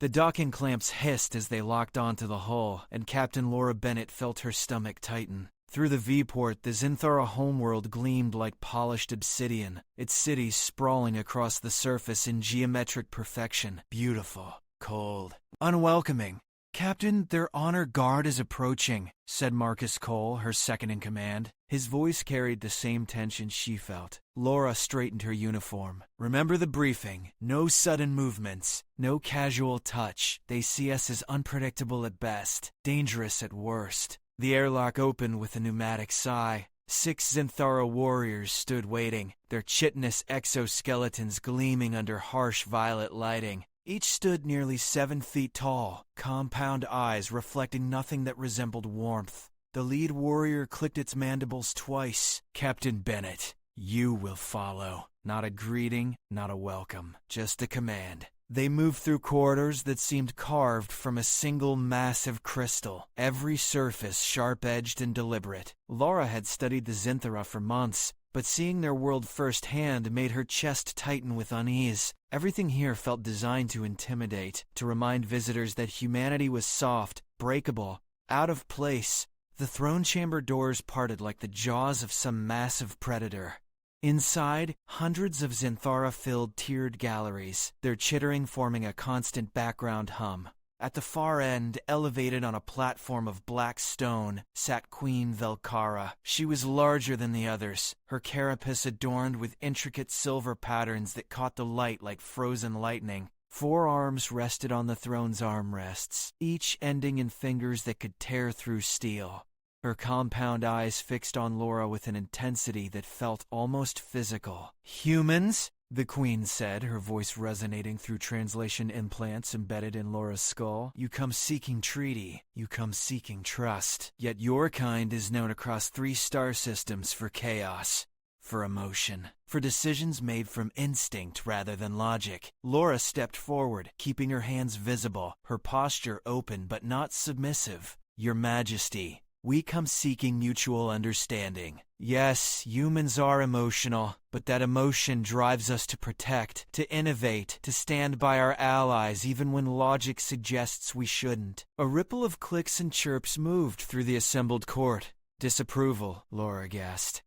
The docking clamps hissed as they locked onto the hull, and Captain Laura Bennett felt her stomach tighten. Through the V-port, the Zynthara homeworld gleamed like polished obsidian, its cities sprawling across the surface in geometric perfection. Beautiful, cold, unwelcoming. "Captain, their honor guard is approaching," said Marcus Cole, her second-in-command. His voice carried the same tension she felt. Laura straightened her uniform. "Remember the briefing. No sudden movements. No casual touch. They see us as unpredictable at best, dangerous at worst." The airlock opened with a pneumatic sigh. 6 Zynthara warriors stood waiting, their chitinous exoskeletons gleaming under harsh violet lighting. Each stood nearly 7 feet tall, compound eyes reflecting nothing that resembled warmth. The lead warrior clicked its mandibles twice. "Captain Bennett, you will follow." Not a greeting, not a welcome, just a command. They moved through corridors that seemed carved from a single massive crystal, every surface sharp-edged and deliberate. Laura had studied the Zynthara for months, but seeing their world firsthand made her chest tighten with unease. Everything here felt designed to intimidate, to remind visitors that humanity was soft, breakable, out of place. The throne chamber doors parted like the jaws of some massive predator. Inside, hundreds of Zynthara-filled tiered galleries, their chittering forming a constant background hum. At the far end, elevated on a platform of black stone, sat Queen Vel'kara. She was larger than the others, her carapace adorned with intricate silver patterns that caught the light like frozen lightning. 4 arms rested on the throne's armrests, each ending in fingers that could tear through steel. Her compound eyes fixed on Laura with an intensity that felt almost physical. "Humans?" the Queen said, her voice resonating through translation implants embedded in Laura's skull. "You come seeking treaty. You come seeking trust. Yet your kind is known across 3 star systems for chaos, for emotion, for decisions made from instinct rather than logic." Laura stepped forward, keeping her hands visible, her posture open but not submissive. "Your Majesty, we come seeking mutual understanding. Yes, humans are emotional, but that emotion drives us to protect, to innovate, to stand by our allies even when logic suggests we shouldn't." A ripple of clicks and chirps moved through the assembled court. "Disapproval," Laura guessed.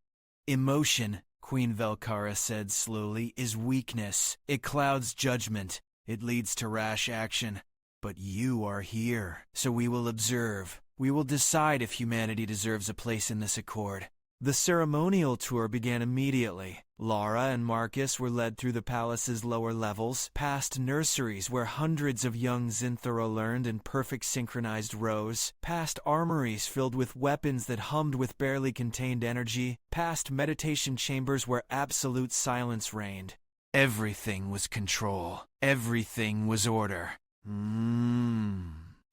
"Emotion," Queen Vel'kara said slowly, "is weakness. It clouds judgment. It leads to rash action. But you are here, so we will observe. We will decide if humanity deserves a place in this accord." The ceremonial tour began immediately. Laura and Marcus were led through the palace's lower levels, past nurseries where hundreds of young Zynthara learned in perfect synchronized rows, past armories filled with weapons that hummed with barely contained energy, past meditation chambers where absolute silence reigned. Everything was control. Everything was order.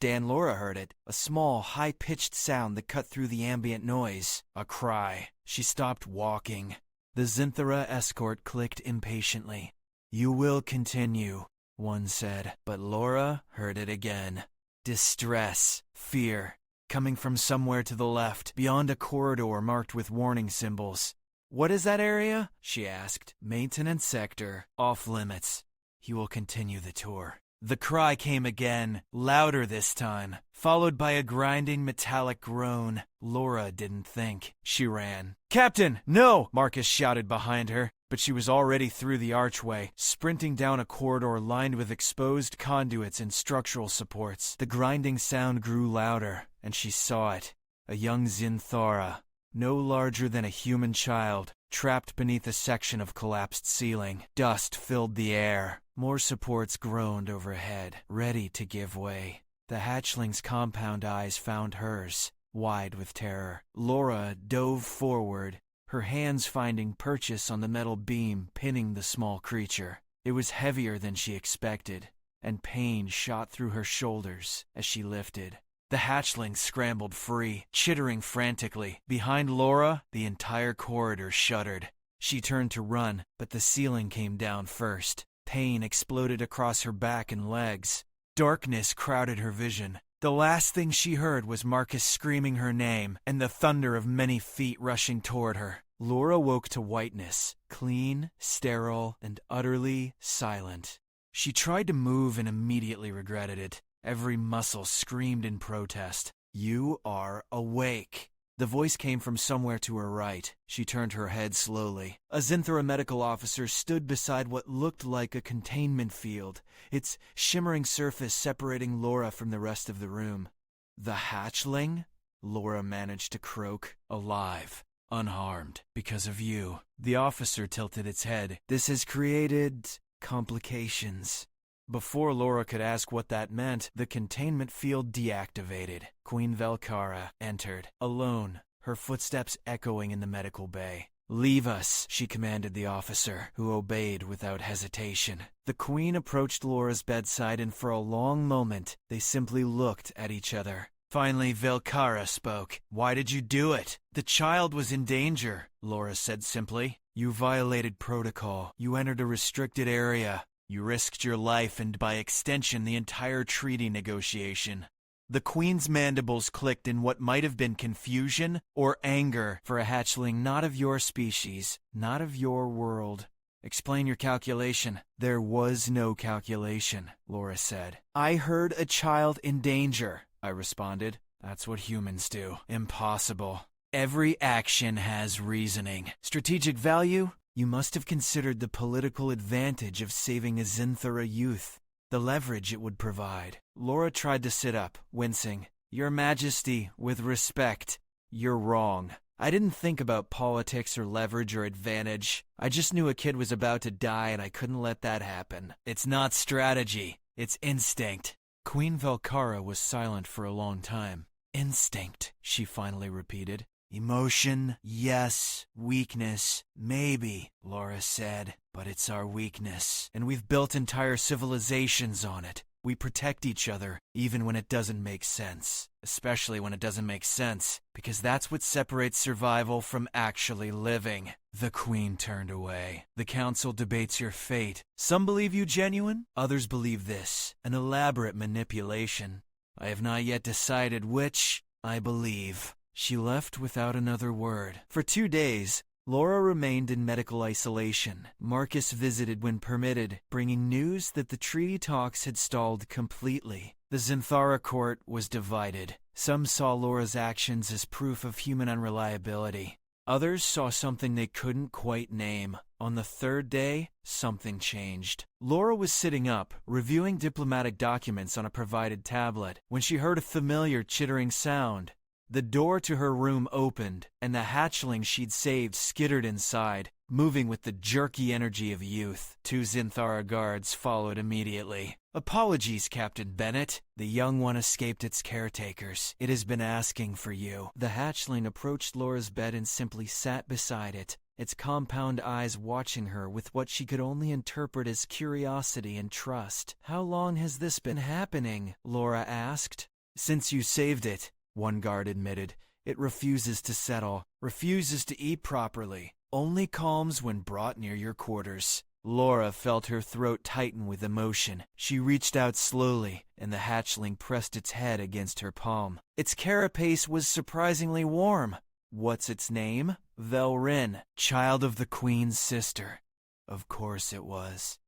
Dan Laura heard it, a small, high-pitched sound that cut through the ambient noise. A cry. She stopped walking. The Zynthara escort clicked impatiently. "You will continue," one said, but Laura heard it again. Distress, fear, coming from somewhere to the left, beyond a corridor marked with warning symbols. "What is that area?" she asked. "Maintenance sector, off limits. He will continue the tour." The cry came again, louder this time, followed by a grinding metallic groan. Laura didn't think. She ran. "Captain, no!" Marcus shouted behind her, but she was already through the archway, sprinting down a corridor lined with exposed conduits and structural supports. The grinding sound grew louder, and she saw it. A young Zynthara, no larger than a human child, trapped beneath a section of collapsed ceiling. Dust filled the air. More supports groaned overhead, ready to give way. The hatchling's compound eyes found hers, wide with terror. Laura dove forward, her hands finding purchase on the metal beam pinning the small creature. It was heavier than she expected, and pain shot through her shoulders as she lifted. The hatchling scrambled free, chittering frantically. Behind Laura, the entire corridor shuddered. She turned to run, but the ceiling came down first. Pain exploded across her back and legs. Darkness crowded her vision. The last thing she heard was Marcus screaming her name and the thunder of many feet rushing toward her. Laura woke to whiteness, clean, sterile, and utterly silent. She tried to move and immediately regretted it. Every muscle screamed in protest. "You are awake." The voice came from somewhere to her right. She turned her head slowly. A Zynthara medical officer stood beside what looked like a containment field, its shimmering surface separating Laura from the rest of the room. "The hatchling?" Laura managed to croak. "Alive. Unharmed. Because of you." The officer tilted its head. "This has created complications." Before Laura could ask what that meant, the containment field deactivated. Queen Vel'kara entered, alone, her footsteps echoing in the medical bay. "Leave us," she commanded the officer, who obeyed without hesitation. The Queen approached Laura's bedside, and for a long moment, they simply looked at each other. Finally, Vel'kara spoke. "Why did you do it?" "The child was in danger," Laura said simply. "You violated protocol. You entered a restricted area. You risked your life and, by extension, the entire treaty negotiation." The Queen's mandibles clicked in what might have been confusion or anger for a hatchling not of your species, not of your world. "Explain your calculation." "There was no calculation," Laura said. "I heard a child in danger," I responded. "That's what humans do." "Impossible." "Every action has reasoning. Strategic value? You must have considered the political advantage of saving a Zynthara youth, the leverage it would provide." Laura tried to sit up, wincing. "Your Majesty, with respect, you're wrong. I didn't think about politics or leverage or advantage. I just knew a kid was about to die and I couldn't let that happen. It's not strategy, it's instinct." Queen Vel'kara was silent for a long time. "Instinct," she finally repeated. "Emotion, yes. Weakness, maybe," Laura said. "But it's our weakness, and we've built entire civilizations on it. We protect each other, even when it doesn't make sense. Especially when it doesn't make sense, because that's what separates survival from actually living." The Queen turned away. "The Council debates your fate. Some believe you genuine, others believe this, an elaborate manipulation. I have not yet decided which I believe." She left without another word. For 2 days, Laura remained in medical isolation. Marcus visited when permitted, bringing news that the treaty talks had stalled completely. The Zynthara court was divided. Some saw Laura's actions as proof of human unreliability. Others saw something they couldn't quite name. On the 3rd day, something changed. Laura was sitting up, reviewing diplomatic documents on a provided tablet, when she heard a familiar chittering sound. The door to her room opened, and the hatchling she'd saved skittered inside, moving with the jerky energy of youth. 2 Zynthara guards followed immediately. "Apologies, Captain Bennett. The young one escaped its caretakers. It has been asking for you." The hatchling approached Laura's bed and simply sat beside it, its compound eyes watching her with what she could only interpret as curiosity and trust. "How long has this been happening?" Laura asked. "Since you saved it," one guard admitted. "It refuses to settle, refuses to eat properly, only calms when brought near your quarters." Laura felt her throat tighten with emotion. She reached out slowly, and the hatchling pressed its head against her palm. Its carapace was surprisingly warm. "What's its name?" "Vel'rin, child of the Queen's sister." Of course it was.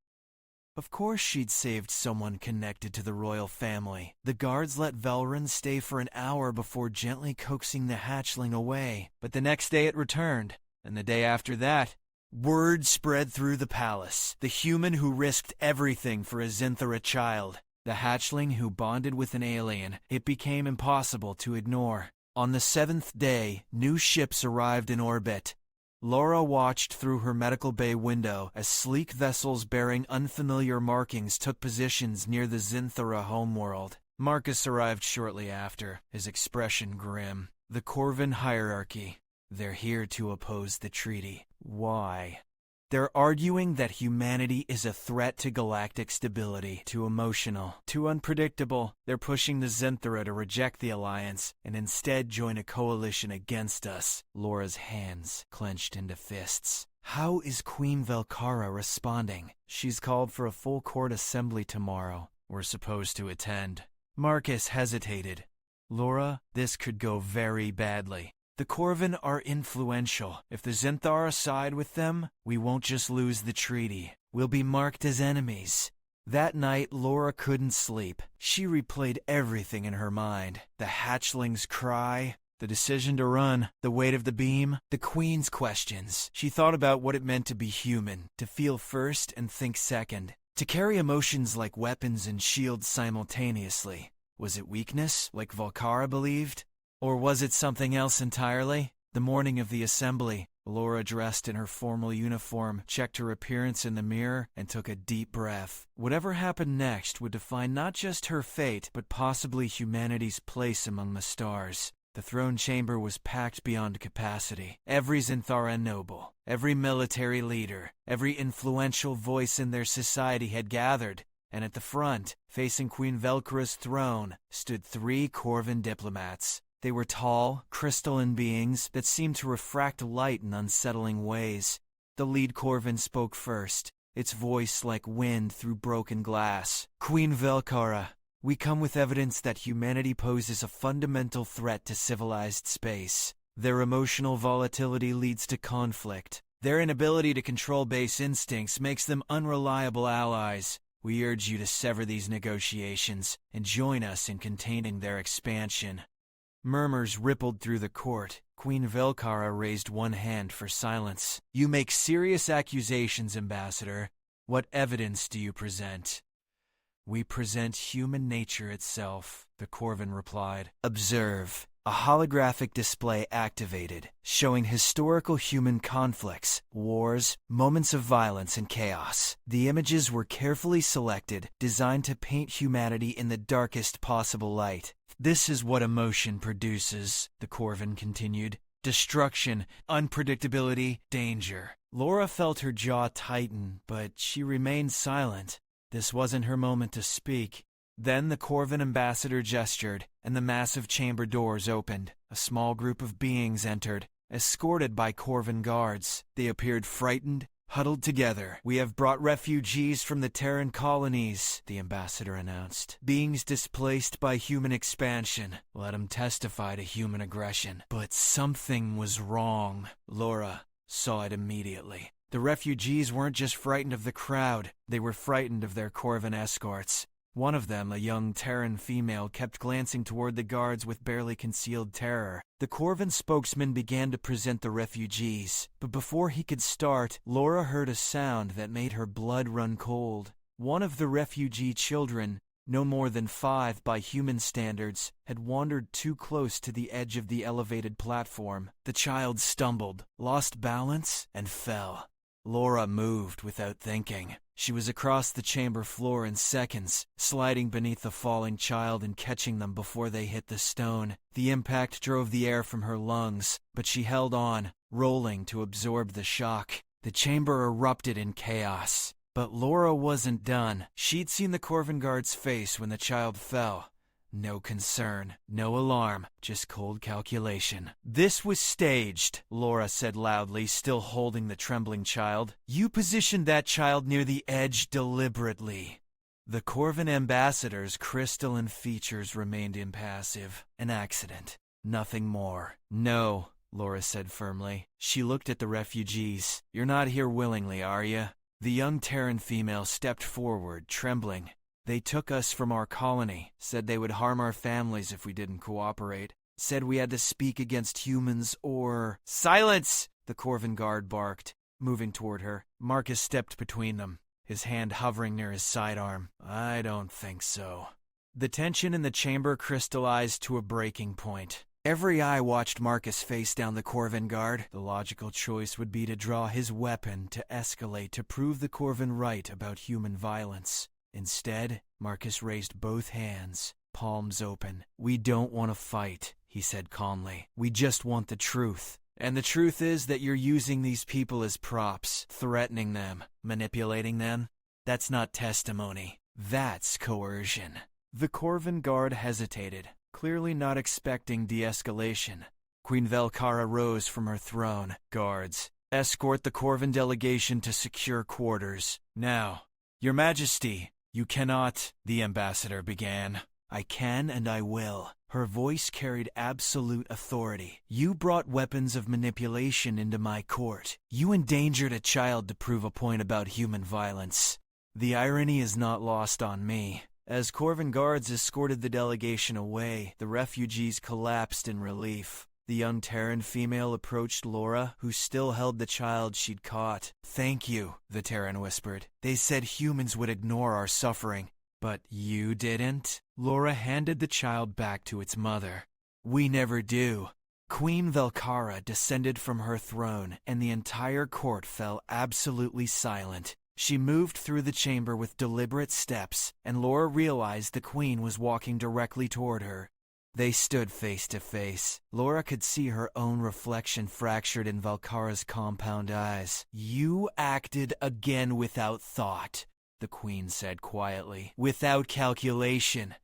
Of course she'd saved someone connected to the royal family. The guards let Vel'rin stay for an hour before gently coaxing the hatchling away. But the next day it returned, and the day after that. Word spread through the palace. The human who risked everything for a Zynthara child. The hatchling who bonded with an alien. It became impossible to ignore. On the 7th day, new ships arrived in orbit. Laura watched through her medical bay window as sleek vessels bearing unfamiliar markings took positions near the Zynthara homeworld. Marcus arrived shortly after, his expression grim. "The Corvin hierarchy. They're here to oppose the treaty." "Why?" "They're arguing that humanity is a threat to galactic stability, too emotional, too unpredictable. They're pushing the Zynthara to reject the alliance and instead join a coalition against us." Laura's hands clenched into fists. "How is Queen Vel'kara responding?" "She's called for a full court assembly tomorrow. We're supposed to attend." Marcus hesitated. "Laura, this could go very badly. The Corvin are influential. If the Zynthara side with them, we won't just lose the treaty. We'll be marked as enemies." That night, Laura couldn't sleep. She replayed everything in her mind. The hatchling's cry, the decision to run, the weight of the beam, the Queen's questions. She thought about what it meant to be human, to feel first and think second, to carry emotions like weapons and shields simultaneously. Was it weakness, like Vel'kara believed? Or was it something else entirely? The morning of the assembly, Laura, dressed in her formal uniform, checked her appearance in the mirror and took a deep breath. Whatever happened next would define not just her fate, but possibly humanity's place among the stars. The throne chamber was packed beyond capacity. Every Zynthara noble, every military leader, every influential voice in their society had gathered, and at the front, facing Queen Vel'kara's throne, stood 3 Corvin diplomats. They were tall, crystalline beings that seemed to refract light in unsettling ways. The lead Corvin spoke first, its voice like wind through broken glass. "Queen Vel'kara, we come with evidence that humanity poses a fundamental threat to civilized space. Their emotional volatility leads to conflict. Their inability to control base instincts makes them unreliable allies. We urge you to sever these negotiations and join us in containing their expansion." Murmurs rippled through the court. Queen Vel'kara raised one hand for silence. "You make serious accusations, Ambassador. What evidence do you present?" "We present human nature itself," the Corvin replied. "Observe." A holographic display activated, showing historical human conflicts, wars, moments of violence and chaos. The images were carefully selected, designed to paint humanity in the darkest possible light. "This is what emotion produces," the Corvin continued. "Destruction, unpredictability, danger." Laura felt her jaw tighten, but she remained silent. This wasn't her moment to speak. Then the Corvin ambassador gestured, and the massive chamber doors opened. A small group of beings entered, escorted by Corvin guards. They appeared frightened, huddled together. "We have brought refugees from the Terran colonies," the ambassador announced. "Beings displaced by human expansion. Let them testify to human aggression." But something was wrong. Laura saw it immediately. The refugees weren't just frightened of the crowd, they were frightened of their Corvin escorts. One of them, a young Terran female, kept glancing toward the guards with barely concealed terror. The Corvin spokesman began to present the refugees, but before he could start, Laura heard a sound that made her blood run cold. One of the refugee children, no more than 5 by human standards, had wandered too close to the edge of the elevated platform. The child stumbled, lost balance, and fell. Laura moved without thinking. She was across the chamber floor in seconds, sliding beneath the falling child and catching them before they hit the stone. The impact drove the air from her lungs, but she held on, rolling to absorb the shock. The chamber erupted in chaos. But Laura wasn't done. She'd seen the Corvin guard's face when the child fell. No concern, no alarm, just cold calculation. "This was staged," Laura said loudly, still holding the trembling child. "You positioned that child near the edge deliberately." The Corvin ambassador's crystalline features remained impassive. An accident. Nothing more. "No," Laura said firmly. She looked at the refugees. "You're not here willingly, are you?" The young Terran female stepped forward, trembling. "They took us from our colony, said they would harm our families if we didn't cooperate, said we had to speak against humans or—" "Silence!" the Corvin guard barked, moving toward her. Marcus stepped between them, his hand hovering near his sidearm. "I don't think so." The tension in the chamber crystallized to a breaking point. Every eye watched Marcus face down the Corvin guard. The logical choice would be to draw his weapon to escalate, to prove the Corvin right about human violence. Instead, Marcus raised both hands, palms open. "We don't want to fight," he said calmly. "We just want the truth. And the truth is that you're using these people as props, threatening them, manipulating them. That's not testimony. That's coercion." The Corvin guard hesitated, clearly not expecting de-escalation. Queen Vel'kara rose from her throne. "Guards, escort the Corvin delegation to secure quarters. Now, Your Majesty, you cannot," the ambassador began. "I can and I will." Her voice carried absolute authority. "You brought weapons of manipulation into my court. You endangered a child to prove a point about human violence. The irony is not lost on me. As Corvin guards escorted the delegation away, the refugees collapsed in relief. The young Terran female approached Laura, who still held the child she'd caught. "Thank you," the Terran whispered. "They said humans would ignore our suffering. But you didn't?" Laura handed the child back to its mother. "We never do." Queen Vel'kara descended from her throne, and the entire court fell absolutely silent. She moved through the chamber with deliberate steps, and Laura realized the queen was walking directly toward her. They stood face to face. Laura could see her own reflection fractured in Vel'kara's compound eyes. "You acted again without thought," the queen said quietly. "Without calculation.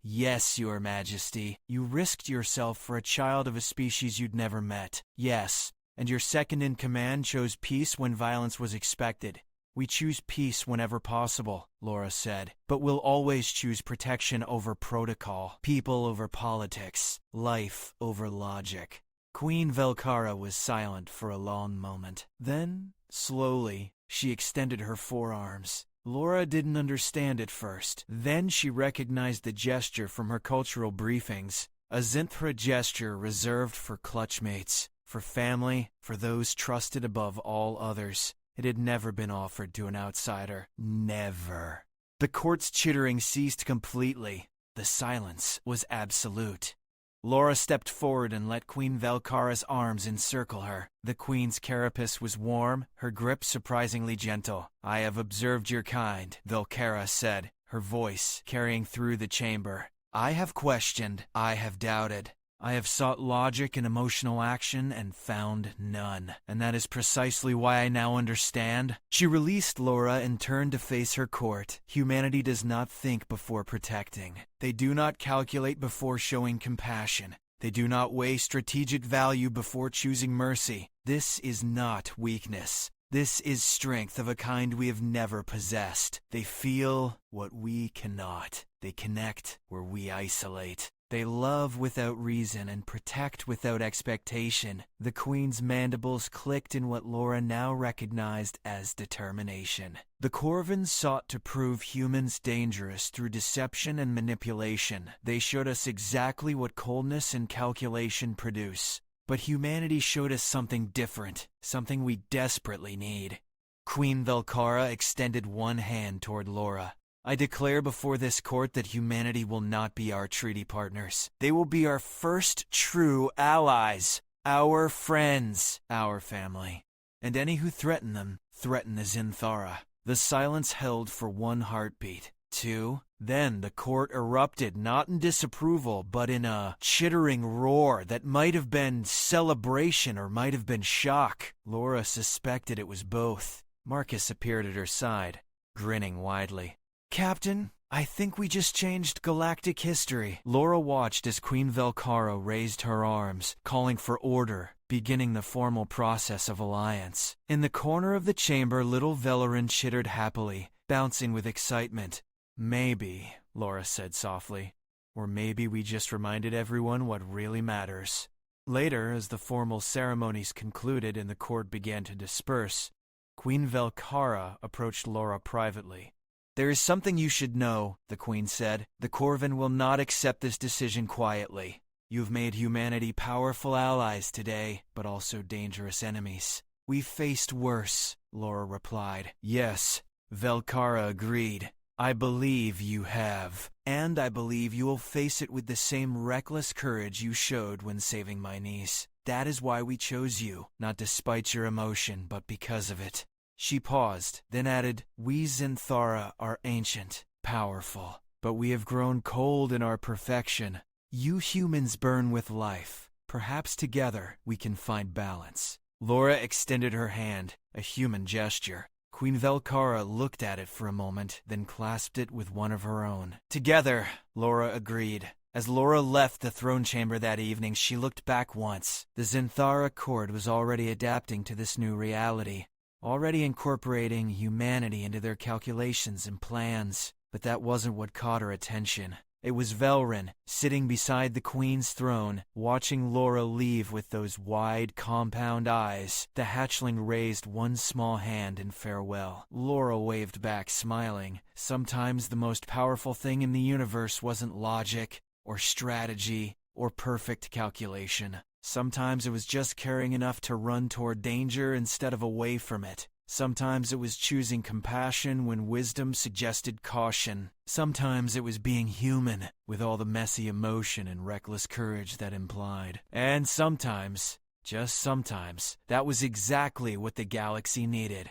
Yes, your majesty, you risked yourself for a child of a species you'd never met. Yes, and your second-in-command chose peace when violence was expected. We choose peace whenever possible," Laura said, "but we'll always choose protection over protocol, people over politics, life over logic." Queen Vel'kara was silent for a long moment. Then, slowly, she extended her forearms. Laura didn't understand at first. Then she recognized the gesture from her cultural briefings, a Zynthara gesture reserved for clutchmates, for family, for those trusted above all others. It had never been offered to an outsider. Never. The court's chittering ceased completely. The silence was absolute. Laura stepped forward and let Queen Vel'kara's arms encircle her. The queen's carapace was warm, her grip surprisingly gentle. "I have observed your kind," Vel'kara said, her voice carrying through the chamber. "I have questioned, I have doubted. I have sought logic and emotional action and found none. And that is precisely why I now understand." She released Laura and turned to face her court. Humanity does not think before protecting. They do not calculate before showing compassion. They do not weigh strategic value before choosing mercy. This is not weakness. This is strength of a kind we have never possessed. They feel what we cannot. They connect where we isolate. They love without reason and protect without expectation. The queen's mandibles clicked in what Laura now recognized as determination. The Corvins sought to prove humans dangerous through deception and manipulation. They showed us exactly what coldness and calculation produce. But humanity showed us something different, something we desperately need. Queen Vel'kara extended one hand toward Laura. "I declare before this court that humanity will not be our treaty partners. They will be our first true allies, our friends, our family. And any who threaten them, threaten the Zynthara." The silence held for one heartbeat, two. Then the court erupted, not in disapproval, but in a chittering roar that might have been celebration or might have been shock. Laura suspected it was both. Marcus appeared at her side, grinning widely. "Captain, I think we just changed galactic history." Laura watched as Queen Vel'kara raised her arms, calling for order, beginning the formal process of alliance. In the corner of the chamber, little Velarin chittered happily, bouncing with excitement. "Maybe," Laura said softly, "or maybe we just reminded everyone what really matters." Later, as the formal ceremonies concluded and the court began to disperse, Queen Vel'kara approached Laura privately. "There is something you should know," the queen said. "The Corvin will not accept this decision quietly. You've made humanity powerful allies today, but also dangerous enemies." "We've faced worse," Laura replied. "Yes," Vel'kara agreed. "I believe you have. And I believe you will face it with the same reckless courage you showed when saving my niece. That is why we chose you, not despite your emotion, but because of it." She paused, then added, "We Zynthara are ancient, powerful, but we have grown cold in our perfection. You humans burn with life. Perhaps together we can find balance." Laura extended her hand, a human gesture. Queen Vel'kara looked at it for a moment, then clasped it with one of her own. "Together," Laura agreed. As Laura left the throne chamber that evening, she looked back once. The Zynthara court was already adapting to this new reality, already incorporating humanity into their calculations and plans. But that wasn't what caught her attention. It was Velrin, sitting beside the Queen's throne, watching Laura leave with those wide, compound eyes. The hatchling raised one small hand in farewell. Laura waved back, smiling. Sometimes the most powerful thing in the universe wasn't logic, or strategy, or perfect calculation. Sometimes it was just caring enough to run toward danger instead of away from it. Sometimes it was choosing compassion when wisdom suggested caution. Sometimes it was being human, with all the messy emotion and reckless courage that implied. And sometimes, just sometimes, that was exactly what the galaxy needed.